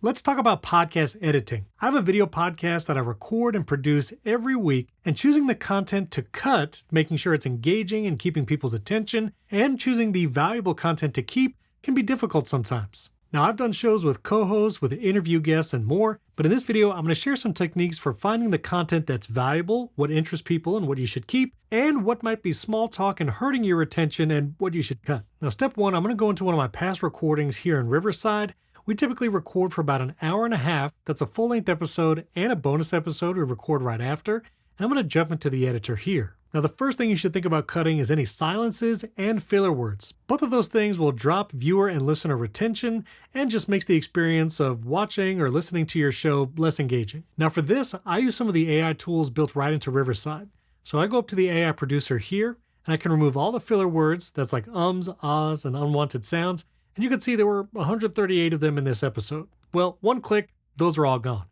Let's talk about podcast editing. I have a video podcast that I record and produce every week, and choosing the content to cut, making sure it's engaging and keeping people's attention, and choosing the valuable content to keep can be difficult sometimes. Now, I've done shows with co-hosts, with interview guests, and more, but in this video, I'm going to share some techniques for finding the content that's valuable, what interests people and what you should keep, and what might be small talk and hurting your attention and what you should cut. Now, step one, I'm going to go into one of my past recordings here in Riverside. We typically record for about an hour and a half. That's a full-length episode and a bonus episode we record right after. And I'm going to jump into the editor here. Now, the first thing you should think about cutting is any silences and filler words. Both of those things will drop viewer and listener retention and just makes the experience of watching or listening to your show less engaging. Now, for this, I use some of the AI tools built right into Riverside. So I go up to the AI producer here, and I can remove all the filler words, that's like ums, ahs, and unwanted sounds. And you can see there were 138 of them in this episode. Well, one click, those are all gone.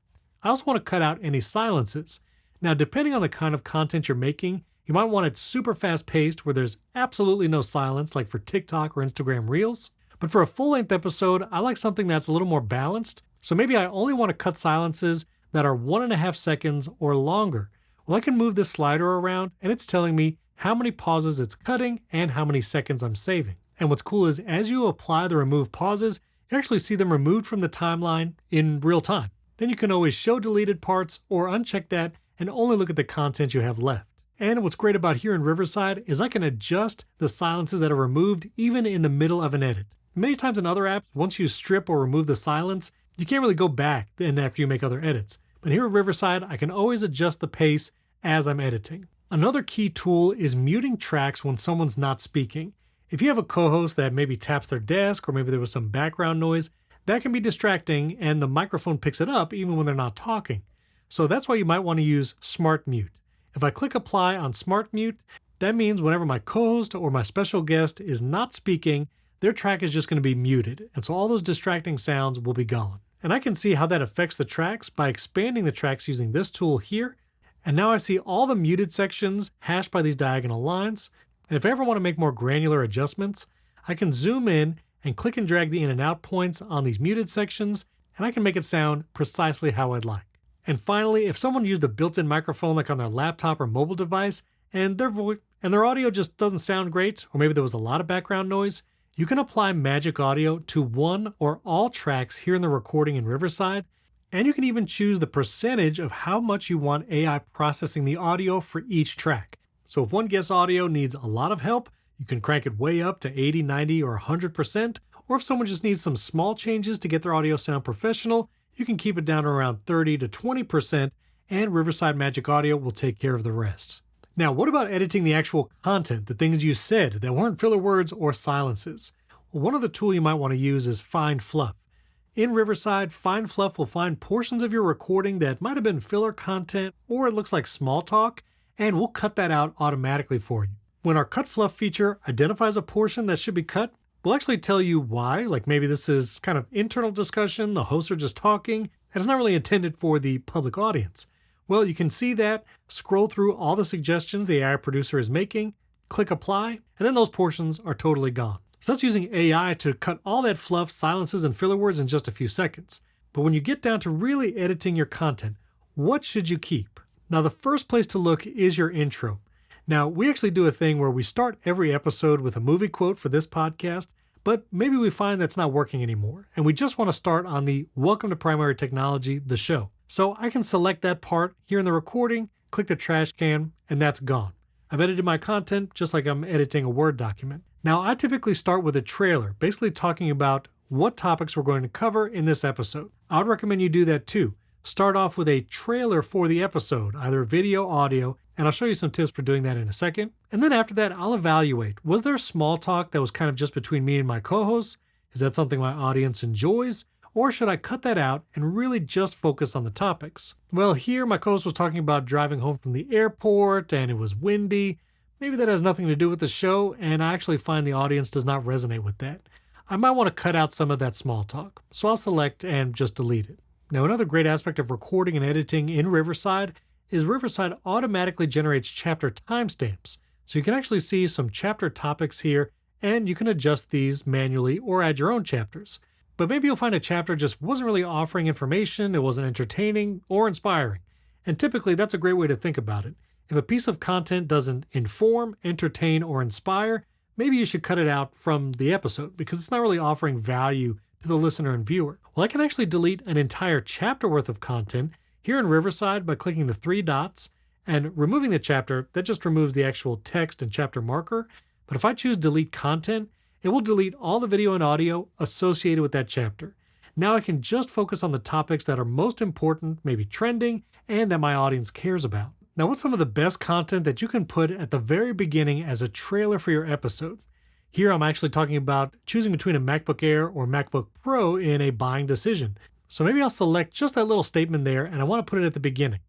I also want to cut out any silences. Now, depending on the kind of content you're making, you might want it super fast-paced where there's absolutely no silence, like for TikTok or Instagram Reels. But for a full-length episode, I like something that's a little more balanced. So maybe I only want to cut silences that are 1.5 seconds or longer. Well, I can move this slider around, and it's telling me how many pauses it's cutting and how many seconds I'm saving. And what's cool is as you apply the remove pauses, you actually see them removed from the timeline in real time. Then you can always show deleted parts or uncheck that and only look at the content you have left. And what's great about here in Riverside is I can adjust the silences that are removed even in the middle of an edit. Many times in other apps, once you strip or remove the silence, you can't really go back then after you make other edits. But here at Riverside, I can always adjust the pace as I'm editing. Another key tool is muting tracks when someone's not speaking. If you have a co-host that maybe taps their desk or maybe there was some background noise, that can be distracting and the microphone picks it up even when they're not talking. So that's why you might want to use Smart Mute. If I click apply on Smart Mute, that means whenever my co-host or my special guest is not speaking, their track is just going to be muted. And so all those distracting sounds will be gone. And I can see how that affects the tracks by expanding the tracks using this tool here. And now I see all the muted sections hashed by these diagonal lines. And if I ever want to make more granular adjustments, I can zoom in and click and drag the in and out points on these muted sections, and I can make it sound precisely how I'd like. And finally, if someone used a built-in microphone like on their laptop or mobile device, and their audio just doesn't sound great, or maybe there was a lot of background noise, you can apply Magic Audio to one or all tracks here in the recording in Riverside, and you can even choose the percentage of how much you want AI processing the audio for each track. So if one guest's audio needs a lot of help, you can crank it way up to 80, 90, or 100%. Or if someone just needs some small changes to get their audio sound professional, you can keep it down to around 30 to 20%, and Riverside Magic Audio will take care of the rest. Now, what about editing the actual content, the things you said that weren't filler words or silences? Well, one of the tools you might want to use is Find Fluff. In Riverside, Find Fluff will find portions of your recording that might have been filler content or it looks like small talk, and we'll cut that out automatically for you. When our Cut Fluff feature identifies a portion that should be cut, we'll actually tell you why, like maybe this is kind of internal discussion, the hosts are just talking, and it's not really intended for the public audience. Well, you can see that, scroll through all the suggestions the AI producer is making, click apply, and then those portions are totally gone. So that's using AI to cut all that fluff, silences, and filler words in just a few seconds. But when you get down to really editing your content, what should you keep? Now, the first place to look is your intro. Now, we actually do a thing where we start every episode with a movie quote for this podcast, but maybe we find that's not working anymore, and we just want to start on the Welcome to Primary Technology, the show. So I can select that part here in the recording, click the trash can, and that's gone. I've edited my content just like I'm editing a Word document. Now, I typically start with a trailer, basically talking about what topics we're going to cover in this episode. I would recommend you do that too. Start off with a trailer for the episode, either video, audio, and I'll show you some tips for doing that in a second. And then after that, I'll evaluate. Was there small talk that was kind of just between me and my co-hosts? Is that something my audience enjoys? Or should I cut that out and really just focus on the topics? Well, here my co-host was talking about driving home from the airport and it was windy. Maybe that has nothing to do with the show, and I actually find the audience does not resonate with that. I might want to cut out some of that small talk, so I'll select and just delete it. Now, another great aspect of recording and editing in Riverside is Riverside automatically generates chapter timestamps. So you can actually see some chapter topics here, and you can adjust these manually or add your own chapters. But maybe you'll find a chapter just wasn't really offering information, it wasn't entertaining or inspiring. And typically that's a great way to think about it. If a piece of content doesn't inform, entertain, or inspire, maybe you should cut it out from the episode because it's not really offering value to the listener and viewer. Well, I can actually delete an entire chapter worth of content here in Riverside by clicking the three dots, and removing the chapter, that just removes the actual text and chapter marker. But if I choose delete content, it will delete all the video and audio associated with that chapter. Now I can just focus on the topics that are most important, maybe trending, and that my audience cares about. Now, what's some of the best content that you can put at the very beginning as a trailer for your episode? Here I'm actually talking about choosing between a MacBook Air or MacBook Pro in a buying decision. So maybe I'll select just that little statement there, and I want to put it at the beginning.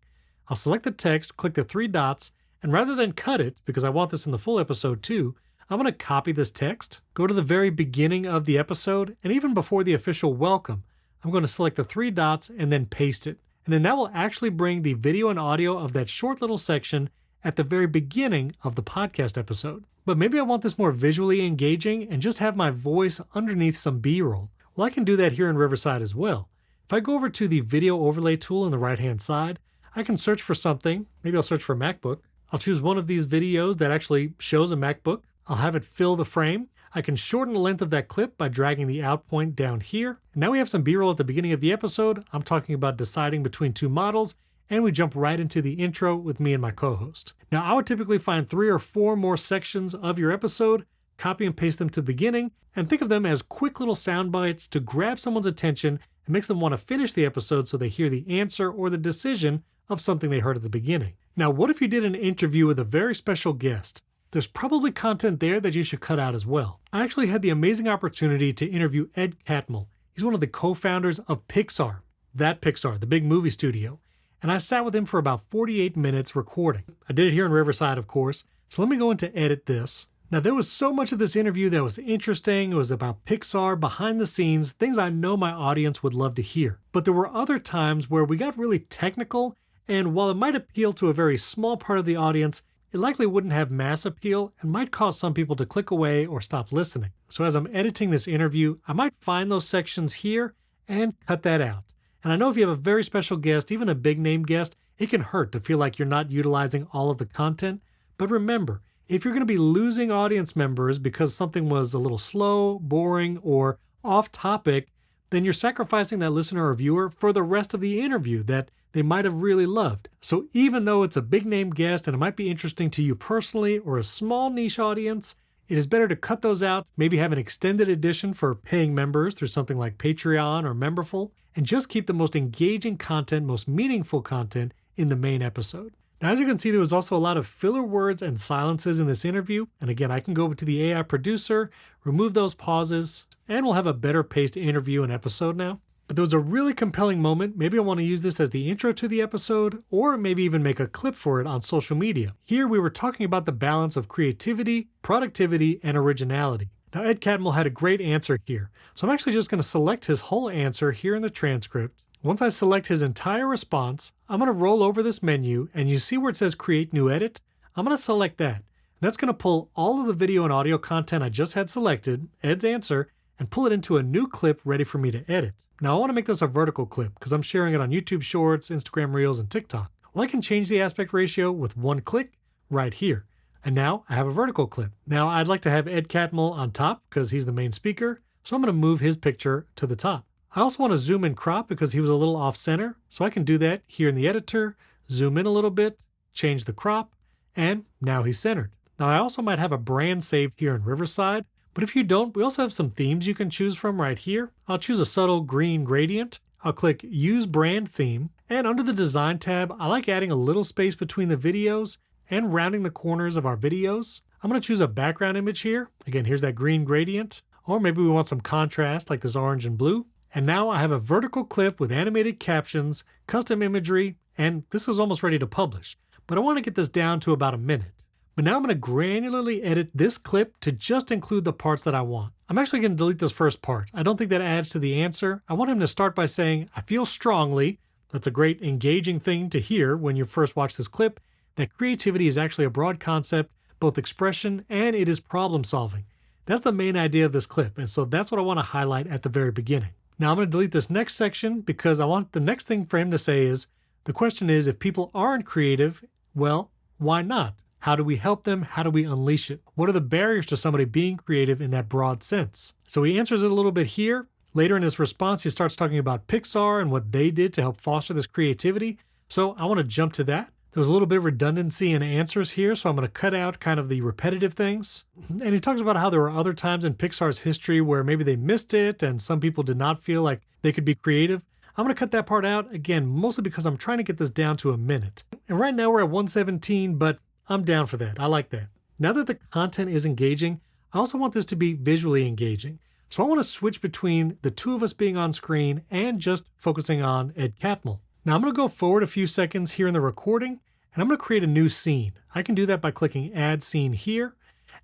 I'll select the text, click the three dots, and rather than cut it, because I want this in the full episode too, I'm going to copy this text, go to the very beginning of the episode, and even before the official welcome, I'm going to select the three dots and then paste it. And then that will actually bring the video and audio of that short little section at the very beginning of the podcast episode. But maybe I want this more visually engaging and just have my voice underneath some B-roll. Well, I can do that here in Riverside as well. If I go over to the video overlay tool on the right-hand side, I can search for something. Maybe I'll search for MacBook. I'll choose one of these videos that actually shows a MacBook. I'll have it fill the frame. I can shorten the length of that clip by dragging the out point down here. And now we have some B-roll at the beginning of the episode. I'm talking about deciding between two models, and we jump right into the intro with me and my co-host. Now, I would typically find 3 or 4 more sections of your episode, copy and paste them to the beginning, and think of them as quick little sound bites to grab someone's attention and makes them want to finish the episode so they hear the answer or the decision of something they heard at the beginning. Now, what if you did an interview with a very special guest? There's probably content there that you should cut out as well. I actually had the amazing opportunity to interview Ed Catmull. He's one of the co-founders of Pixar, the big movie studio. And I sat with him for about 48 minutes recording. I did it here in Riverside, of course. So let me go into edit this. Now, there was so much of this interview that was interesting. It was about Pixar, behind the scenes, things I know my audience would love to hear. But there were other times where we got really technical, and while it might appeal to a very small part of the audience, it likely wouldn't have mass appeal and might cause some people to click away or stop listening. So as I'm editing this interview, I might find those sections here and cut that out. And I know if you have a very special guest, even a big name guest, it can hurt to feel like you're not utilizing all of the content. But remember, if you're going to be losing audience members because something was a little slow, boring, or off topic, then you're sacrificing that listener or viewer for the rest of the interview that they might have really loved. So even though it's a big name guest and it might be interesting to you personally or a small niche audience, it is better to cut those out, maybe have an extended edition for paying members through something like Patreon or Memberful, and just keep the most engaging content, most meaningful content in the main episode. Now, as you can see, there was also a lot of filler words and silences in this interview. And again, I can go over to the AI producer, remove those pauses, and we'll have a better paced interview and episode now. But there was a really compelling moment. Maybe I want to use this as the intro to the episode, or maybe even make a clip for it on social media. Here we were talking about the balance of creativity, productivity, and originality. Now, Ed Catmull had a great answer here. So I'm actually just going to select his whole answer here in the transcript. Once I select his entire response, I'm going to roll over this menu, and you see where it says Create New Edit? I'm going to select that. That's going to pull all of the video and audio content I just had selected, Ed's answer, and pull it into a new clip ready for me to edit. Now, I want to make this a vertical clip because I'm sharing it on YouTube Shorts, Instagram Reels, and TikTok. Well, I can change the aspect ratio with one click right here. And now I have a vertical clip. Now, I'd like to have Ed Catmull on top because he's the main speaker, so I'm going to move his picture to the top. I also want to zoom in crop because he was a little off center, so I can do that here in the editor, zoom in a little bit, change the crop, and now he's centered. Now, I also might have a brand saved here in Riverside, but if you don't, we also have some themes you can choose from right here. I'll choose a subtle green gradient. I'll click Use Brand Theme, and under the Design tab, I like adding a little space between the videos and rounding the corners of our videos. I'm going to choose a background image here. Again, here's that green gradient, or maybe we want some contrast like this orange and blue. And now I have a vertical clip with animated captions, custom imagery, and this is almost ready to publish. But I want to get this down to about a minute. But now I'm going to granularly edit this clip to just include the parts that I want. I'm actually going to delete this first part. I don't think that adds to the answer. I want him to start by saying, I feel strongly, that's a great engaging thing to hear when you first watch this clip, that creativity is actually a broad concept, both expression and it is problem solving. That's the main idea of this clip, and so that's what I want to highlight at the very beginning. Now I'm going to delete this next section because I want the next thing for him to say is, the question is, if people aren't creative, well, why not? How do we help them? How do we unleash it? What are the barriers to somebody being creative in that broad sense? So he answers it a little bit here. Later in his response, he starts talking about Pixar and what they did to help foster this creativity. So I want to jump to that. There's a little bit of redundancy in answers here, so I'm going to cut out kind of the repetitive things. And he talks about how there were other times in Pixar's history where maybe they missed it and some people did not feel like they could be creative. I'm going to cut that part out, again, mostly because I'm trying to get this down to a minute. And right now we're at 117, but I'm down for that. I like that. Now that the content is engaging, I also want this to be visually engaging. So I want to switch between the two of us being on screen and just focusing on Ed Catmull. Now I'm going to go forward a few seconds here in the recording, and I'm going to create a new scene. I can do that by clicking Add Scene here.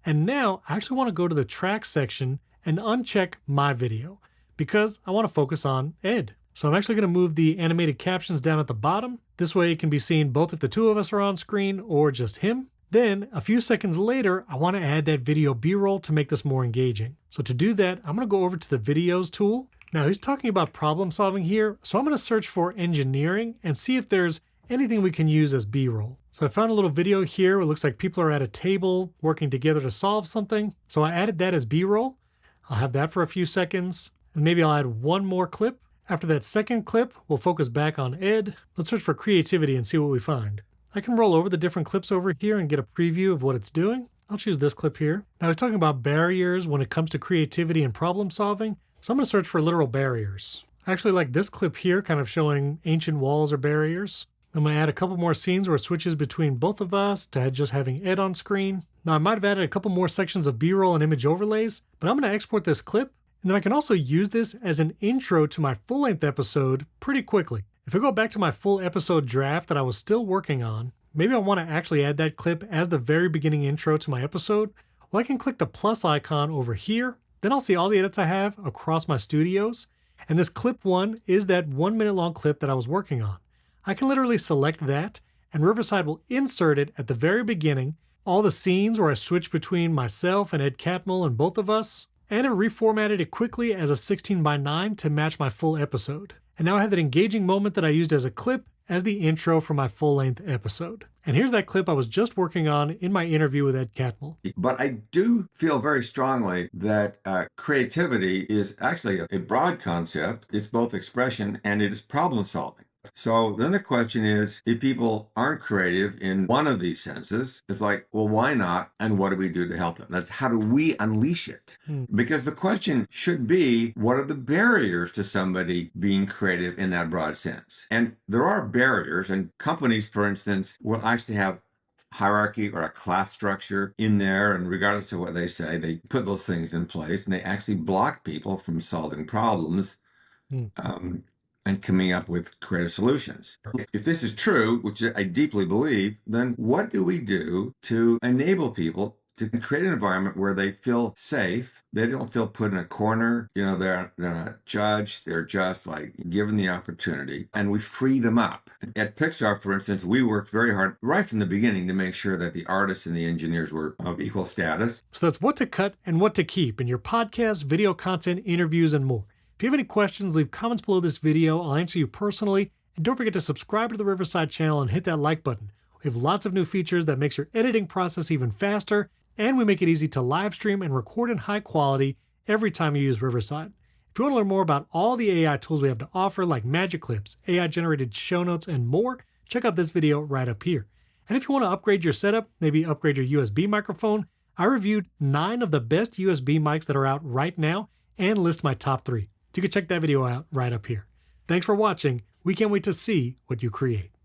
And now I actually want to go to the track section and uncheck My Video because I want to focus on Ed. So I'm actually going to move the animated captions down at the bottom. This way it can be seen both if the two of us are on screen or just him. Then a few seconds later, I want to add that video B-roll to make this more engaging. So to do that, I'm going to go over to the Videos tool. Now he's talking about problem solving here, so I'm going to search for engineering and see if there's anything we can use as B-roll. So I found a little video here. It looks like people are at a table working together to solve something. So I added that as B-roll. I'll have that for a few seconds, and maybe I'll add one more clip. After that second clip, we'll focus back on Ed. Let's search for creativity and see what we find. I can roll over the different clips over here and get a preview of what it's doing. I'll choose this clip here. Now he's talking about barriers when it comes to creativity and problem solving. So I'm going to search for literal barriers. I actually like this clip here, kind of showing ancient walls or barriers. I'm going to add a couple more scenes where it switches between both of us to just having Ed on screen. Now I might have added a couple more sections of B-roll and image overlays, but I'm going to export this clip. And then I can also use this as an intro to my full-length episode pretty quickly. If I go back to my full episode draft that I was still working on, maybe I want to actually add that clip as the very beginning intro to my episode. Well, I can click the plus icon over here. Then I'll see all the edits I have across my studios. And this clip 1 is that 1 minute long clip that I was working on. I can literally select that, and Riverside will insert it at the very beginning, all the scenes where I switch between myself and Ed Catmull and both of us, and it reformatted it quickly as a 16:9 to match my full episode. And now I have that engaging moment that I used as a clip as the intro for my full-length episode. And here's that clip I was just working on in my interview with Ed Catmull. But I do feel very strongly that creativity is actually a broad concept. It's both expression and it is problem solving. So then the question is, if people aren't creative in one of these senses, it's like, well, why not? And what do we do to help them? That's how do we unleash it? Because the question should be, what are the barriers to somebody being creative in that broad sense? And there are barriers, and companies, for instance, will actually have hierarchy or a class structure in there, and regardless of what they say, they put those things in place, and they actually block people from solving problems. And coming up with creative solutions. If this is true, which I deeply believe, then what do we do to enable people to create an environment where they feel safe? They don't feel put in a corner. You know, they're not judged. They're just like given the opportunity, and we free them up. At Pixar, for instance, we worked very hard right from the beginning to make sure that the artists and the engineers were of equal status. So that's what to cut and what to keep in your podcast, video content, interviews, and more. If you have any questions, leave comments below this video. I'll answer you personally. And don't forget to subscribe to the Riverside channel and hit that like button. We have lots of new features that makes your editing process even faster, and we make it easy to live stream and record in high quality every time you use Riverside. If you want to learn more about all the AI tools we have to offer, like Magic Clips, AI-generated show notes, and more, check out this video right up here. And if you want to upgrade your setup, maybe upgrade your USB microphone, I reviewed 9 of the best USB mics that are out right now and list my top 3. You can check that video out right up here. Thanks for watching. We can't wait to see what you create.